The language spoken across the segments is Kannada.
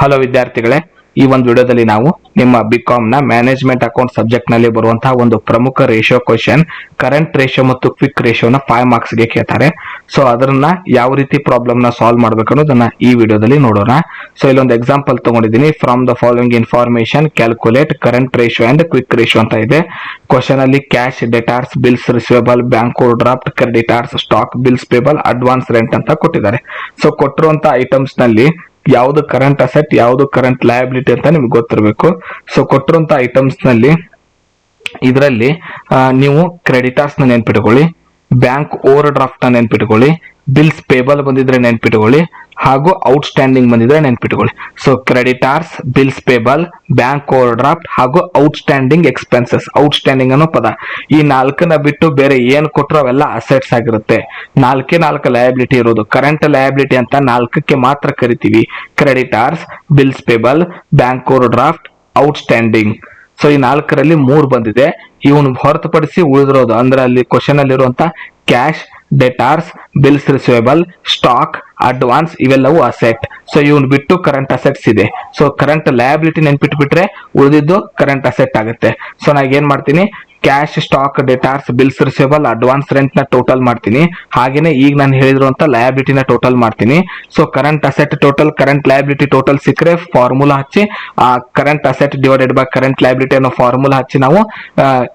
ಹಲೋ ವಿದ್ಯಾರ್ಥಿಗಳೇ, ಈ ಒಂದು ವಿಡಿಯೋದಲ್ಲಿ ನಾವು ನಿಮ್ಮ ಬಿಕಾಮ್ ನ ಮ್ಯಾನೇಜ್ಮೆಂಟ್ ಅಕೌಂಟ್ ಸಬ್ಜೆಕ್ಟ್ ನಲ್ಲಿ ಬರುವಂತಹ ಒಂದು ಪ್ರಮುಖ ರೇಷಿಯೋ ಕ್ವಶನ್, ಕರೆಂಟ್ ರೇಷಿಯೋ ಮತ್ತು ಕ್ವಿಕ್ ರೇಷಿಯೋನ 5 ಮಾರ್ಕ್ಸ್ ಗೆ ಕೇಳ್ತಾರೆ. ಸೊ ಅದನ್ನ ಯಾವ ರೀತಿ ಪ್ರಾಬ್ಲಮ್ ನ ಸಾಲ್ವ್ ಮಾಡ್ಬೇಕು ಅನ್ನೋದನ್ನ ಈ ವಿಡಿಯೋದಲ್ಲಿ ನೋಡೋಣ. ಸೊ ಇಲ್ಲೊಂದು ಎಕ್ಸಾಂಪಲ್ ತಗೊಂಡಿದ್ದೀನಿ. From the following information calculate current ratio and quick ratio ಅಂತ ಇದೆ. ಕ್ವಶನ್ ಅಲ್ಲಿ cash, debtors, bills receivable, bank overdraft, creditors, stock, bills payable, advance rent ಅಂತ ಕೊಟ್ಟಿದ್ದಾರೆ. ಸೊ ಕೊಟ್ಟಿರುವಂತ ಐಟಮ್ಸ್ ನಲ್ಲಿ ಯಾವುದು ಕರೆಂಟ್ ಅಸೆಟ್, ಯಾವುದು ಕರೆಂಟ್ ಲಯಬಿಲಿಟಿ ಅಂತ ನಿಮ್ಗೆ ಗೊತ್ತಿರಬೇಕು. ಸೊ ಕೊಟ್ಟಿರುವಂತ ಐಟಮ್ಸ್ ನಲ್ಲಿ ಇದರಲ್ಲಿ ನೀವು ಕ್ರೆಡಿಟರ್ಸ್ ನ ನೆನ್ಪಿಟ್ಕೊಳ್ಳಿ, ಬ್ಯಾಂಕ್ ಓವರ್ ಡ್ರಾಫ್ಟ್ ನ ನೆನ್ಪಿಟ್ಕೊಳ್ಳಿ, ಬಿಲ್ಸ್ ಪೇಬಲ್ ಬಂದಿದ್ರೆ ನೆನ್ಪಿಟ್ಕೊಳ್ಳಿ, ಹಾಗೂ ಔಟ್ ಸ್ಟ್ಯಾಂಡಿಂಗ್ ಬಂದಿದ್ರೆ ನೆನ್ಪಿಟ್ಕೊಳ್ಳಿ. So creditors, bills payable, bank overdraft ಹಾಗೂ outstanding expenses. Outstanding ಅನ್ನೋ ಪದ, ಈ ನಾಲ್ಕನ್ನ ಬಿಟ್ಟು ಬೇರೆ ಏನ್ ಕೊಟ್ಟರು ಅವೆಲ್ಲ ಅಸೆಟ್ಸ್ ಆಗಿರುತ್ತೆ. ನಾಲ್ಕು ಲಯಬಿಲಿಟಿ ಇರೋದು. ಕರೆಂಟ್ ಲಯಬಿಲಿಟಿ ಅಂತ 4ಕ್ಕೆ ಮಾತ್ರ ಕರಿತೀವಿ. Creditors, bills payable, bank over draft, out standing. So ಈ 4ರಲ್ಲಿ 3 ಬಂದಿದೆ. ಇವನು ಹೊರತುಪಡಿಸಿ ಉಳಿದಿರೋದು ಅಂದ್ರೆ ಅಲ್ಲಿ ಕ್ವಶನ್ ಅಲ್ಲಿರುವಂತ cash, debtors, bills receivable, stock, advance ಇವೆಲ್ಲವೂ ಅಸೆಟ್. ಸೊ ಇವನ್ ಬಿಟ್ಟು ಕರೆಂಟ್ ಅಸೆಟ್ಸ್ ಇದೆ. ಸೊ ಕರೆಂಟ್ ಲಯಬಿಲಿಟಿ ನೆನ್ಪಿಟ್ಬಿಟ್ರೆ ಉಳಿದಿದ್ದು ಕರೆಂಟ್ ಅಸೆಟ್ ಆಗುತ್ತೆ. ಸೊ ನಾ ಏನ್ ಮಾಡ್ತೀನಿ, cash, stock, debtors, bills receivable, advance rent ನ ಟೋಟಲ್ ಮಾಡ್ತೀನಿ. ಹಾಗೇನೆ ಈಗ ನಾನು ಹೇಳಿರುವಂತ ಲಯಬಿಲಿಟಿನ ಟೋಟಲ್ ಮಾಡ್ತೀನಿ. So current asset total, current liability total ಸಿಕ್ಕರೆ ಫಾರ್ಮುಲಾ ಹಚ್ಚಿ current asset divided by current liability ಅನ್ನೋ ಫಾರ್ಮುಲಾ ಹಚ್ಚಿ ನಾವು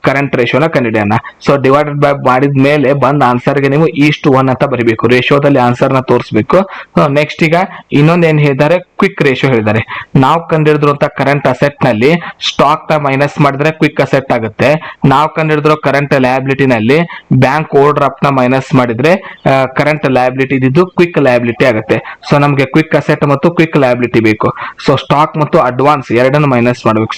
ಕರೆಂಟ್ ರೇಷಿಯೋನ ಕಂಡುಹಿಡಿಯೋಣ. ಸೊ ಡಿವೈಡೆಡ್ ಬೈ ಮಾಡಿದ ಮೇಲೆ ಬಂದ ಆನ್ಸರ್ಗೆ ನೀವು 1:1 ಅಂತ ಬರೀಬೇಕು. ರೇಷಿಯೋದಲ್ಲಿ ಆನ್ಸರ್ ನ ತೋರಿಸಬೇಕು. ನೆಕ್ಸ್ಟ್ ಈಗ ಇನ್ನೊಂದು ಏನ್ ಹೇಳಿದ್ದಾರೆ, ಕ್ವಿಕ್ ರೇಷಿಯೋ ಹೇಳಿದ್ದಾರೆ. ನಾವು ಕಂಡುಹಿಡಿದಿರುವಂತ ಕರೆಂಟ್ ಅಸೆಟ್ ನಲ್ಲಿ ಸ್ಟಾಕ್ ನ ಮೈನಸ್ ಮಾಡಿದ್ರೆ ಕ್ವಿಕ್ ಅಸೆಟ್ ಆಗುತ್ತೆ. ನಾವು ಕಂಡುಹಿಡಿದಿರೋ ಕರೆಂಟ್ ಲಯಬಿಲಿಟಿ ನಲ್ಲಿ ಬ್ಯಾಂಕ್ ಓವರ್ ಡ್ರಾಫ್ಟ್ ನ ಮೈನಸ್ ಮಾಡಿದ್ರೆ ಕರೆಂಟ್ ಲಯಬಿಲಿಟಿ ಇದ್ದು ಕ್ವಿಕ್ ಲಯಬಿಲಿಟಿ ಆಗುತ್ತೆ. ಸೊ ನಮಗೆ ಕ್ವಿಕ್ ಅಸೆಟ್ ಮತ್ತು ಕ್ವಿಕ್ ಲಯಬಿಲಿಟಿ ಬೇಕು. ಸೊ ಸ್ಟಾಕ್ ಮತ್ತು ಅಡ್ವಾನ್ಸ್ ಎರಡನ್ನು ಮೈನಸ್ ಮಾಡಬೇಕು.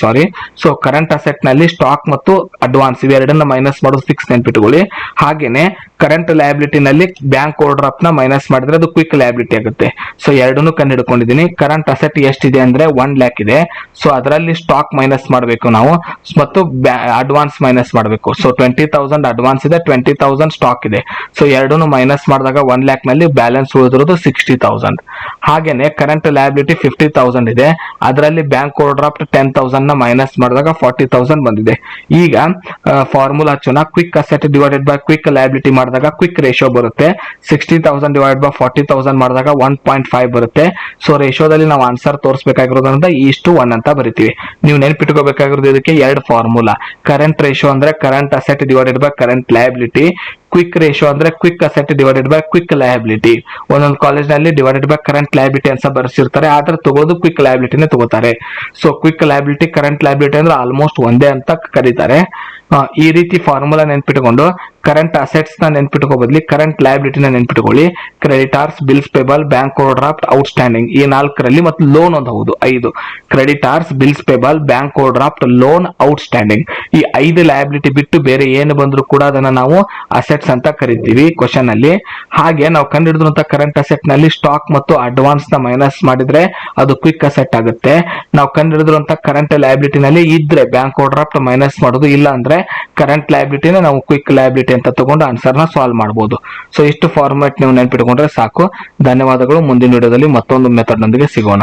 ಸೊ ಕರೆಂಟ್ ಅಸೆಟ್ ನಲ್ಲಿ ಸ್ಟಾಕ್ ಮತ್ತು ಅಡ್ವಾನ್ಸ್ ಇವೆರಡನ್ನ ಮೈನಸ್ ಮಾಡೋದು ಫಿಕ್ಸ್ ನೆನ್ಪಿಟ್ಕೊಳ್ಳಿ. ಹಾಗೇನೆ ಕರೆಂಟ್ ಲಯಬಿಲಿಟಿ ನಲ್ಲಿ ಬ್ಯಾಂಕ್ ಓವರ್ ಡ್ರಾಫ್ಟ್ ನ ಮೈನಸ್ ಮಾಡಿದ್ರೆ ಅದು ಕ್ವಿಕ್ ಲಯಬಿಲಿಟಿ ಆಗುತ್ತೆ. ಸೊ ಎರಡನ್ನು ಕಂಡುಹಿಡ್ಕೊಂಡಿದ್ದೀನಿ. ಕರೆಂಟ್ ಅಸೆಟ್ ಎಷ್ಟಿದೆ ಅಂದ್ರೆ 1 lakh ಇದೆ. ಸೊ ಅದರಲ್ಲಿ ಸ್ಟಾಕ್ ಮೈನಸ್ ಮಾಡಬೇಕು ನಾವು ಮತ್ತು ಅಡ್ವಾನ್ಸ್ ಮೈನಸ್ ಮಾಡಬೇಕು. ಸೊ 20,000 ಅಡ್ವಾನ್ಸ್ ಇದೆ, 20,000 ಸ್ಟಾಕ್ ಇದೆ. ಸೊ ಎರಡನ್ನು ಮೈನಸ್ ಮಾಡಿದಾಗ 1 lakh ನಲ್ಲಿ ಬ್ಯಾಲೆನ್ಸ್ ಉಳಿದಿರೋದು 60,000. ಹಾಗೇನೆ ಕರೆಂಟ್ ಲಯಬಿಲಿಟಿ 50,000 ಇದೆ. ಅದರಲ್ಲಿ ಬ್ಯಾಂಕ್ ಓವರ್ ಡ್ರಾಫ್ಟ್ 10,000 ನ ಮೈನಸ್ ಮಾಡಿದಾಗ 40,000 ಬಂದಿದೆ. ಈಗ ಫಾರ್ಮುಲಾ ಹಚ್ಚೋಣ. Quick asset divided by quick liability ಮಾಡಿದಾಗ ಕ್ವಿಕ್ ರೇಷಿಯೋ ಬರುತ್ತೆ. 60,000 ಡಿವೈಡೆಡ್ ಬೈ 40,000 ಮಾಡಿದಾಗ 1.5 ಬರುತ್ತೆ. ಸೊ ರೇಷಿಯೋದಲ್ಲಿ ನಾವು ಆನ್ಸರ್ ತೋರಿಸಬೇಕಾಗಿರೋದ್ರಿಂದ 1:1 ಅಂತ ಬರಿತೀವಿ. ನೀವು ನೆನ್ಪಿಟ್ಕೋಬೇಕಾಗಿರೋದು ಇದಕ್ಕೆ 2 ಫಾರ್ಮುಲಾ. ಕರೆಂಟ್ ರೇಷಿಯೋ ಅಂದ್ರೆ current asset divided by current liability. Quick ratio ಅಂದ್ರೆ quick asset divided by quick liability. ಒಂದೊಂದು ಕಾಲೇಜ್ ನಲ್ಲಿ ಡಿವೈಡೆಡ್ ಬೈ ಕರೆಂಟ್ ಲಯಬಿಲಿಟಿ ಅಂತ ಬರ್ಸಿರ್ತಾರೆ, ಆದ್ರೆ ತಗೋದು ಕ್ವಿಕ್ ಲಯಬಿಲಿಟಿನೇ ತಗೋತಾರೆ. So quick liability, current liability ಅಂದ್ರೆ ಆಲ್ಮೋಸ್ಟ್ ಒಂದೇ ಅಂತ ಕರೀತಾರೆ. ಈ ರೀತಿ ಫಾರ್ಮುಲಾ ನೆನ್ಪಿಟ್ಕೊಂಡು ಕರೆಂಟ್ ಅಸೆಟ್ಸ್ ನ ನೆನ್ಪಿಟ್ಕೋ ಬದಲಿ ಕರೆಂಟ್ ಲಯಬಿಲಿಟಿನ ನೆನ್ಪಿಟ್ಕೊಳ್ಳಿ. Creditors, bills payable, bank over draft, out standing ಈ 4ರಲ್ಲಿ ಮತ್ತು ಲೋನ್ ಒಂದು ಹೌದು 5. Creditors, bills payable, bank over draft, loan, out standing ಈ 5 ಲಯಬಿಲಿಟಿ ಬಿಟ್ಟು ಬೇರೆ ಏನು ಬಂದ್ರು ಕೂಡ ಅದನ್ನ ನಾವು ಅಸೆಟ್ಸ್ ಅಂತ ಕರಿತೀವಿ ಕ್ವಶನ್ ಅಲ್ಲಿ. ಹಾಗೆ ನಾವು ಕಂಡುಹಿಡಿದಂತ ಕರೆಂಟ್ ಅಸೆಟ್ ನಲ್ಲಿ ಸ್ಟಾಕ್ ಮತ್ತು ಅಡ್ವಾನ್ಸ್ ನ ಮೈನಸ್ ಮಾಡಿದ್ರೆ ಅದು ಕ್ವಿಕ್ ಅಸೆಟ್ ಆಗುತ್ತೆ. ನಾವು ಕಂಡುಹಿಡಿದಿರುವಂತ ಕರೆಂಟ್ ಲಯಬಿಲಿಟಿ ನಲ್ಲಿ ಇದ್ರೆ ಬ್ಯಾಂಕ್ ಓವರ್ ಡ್ರಾಫ್ಟ್ ಮೈನಸ್ ಮಾಡೋದು, ಇಲ್ಲ ಅಂದ್ರೆ ಕರೆಂಟ್ ಲಯಬಿಲಿಟಿನ ನಾವು ಕ್ವಿಕ್ ಲಯಬಿಲಿಟಿ ಅಂತ ತಗೊಂಡು ಆನ್ಸರ್ ನ ಸಾಲ್ವ್ ಮಾಡಬಹುದು. ಸೊ ಇಷ್ಟು ಫಾರ್ಮ್ಯಾಟ್ ನೀವು ನೆನ್ಪಿಟ್ಕೊಂಡ್ರೆ ಸಾಕು. ಧನ್ಯವಾದಗಳು. ಮುಂದಿನ ವಿಡಿಯೋದಲ್ಲಿ ಮತ್ತೊಂದು ಮೆಥಡ್ ನೊಂದಿಗೆ ಸಿಗೋಣ.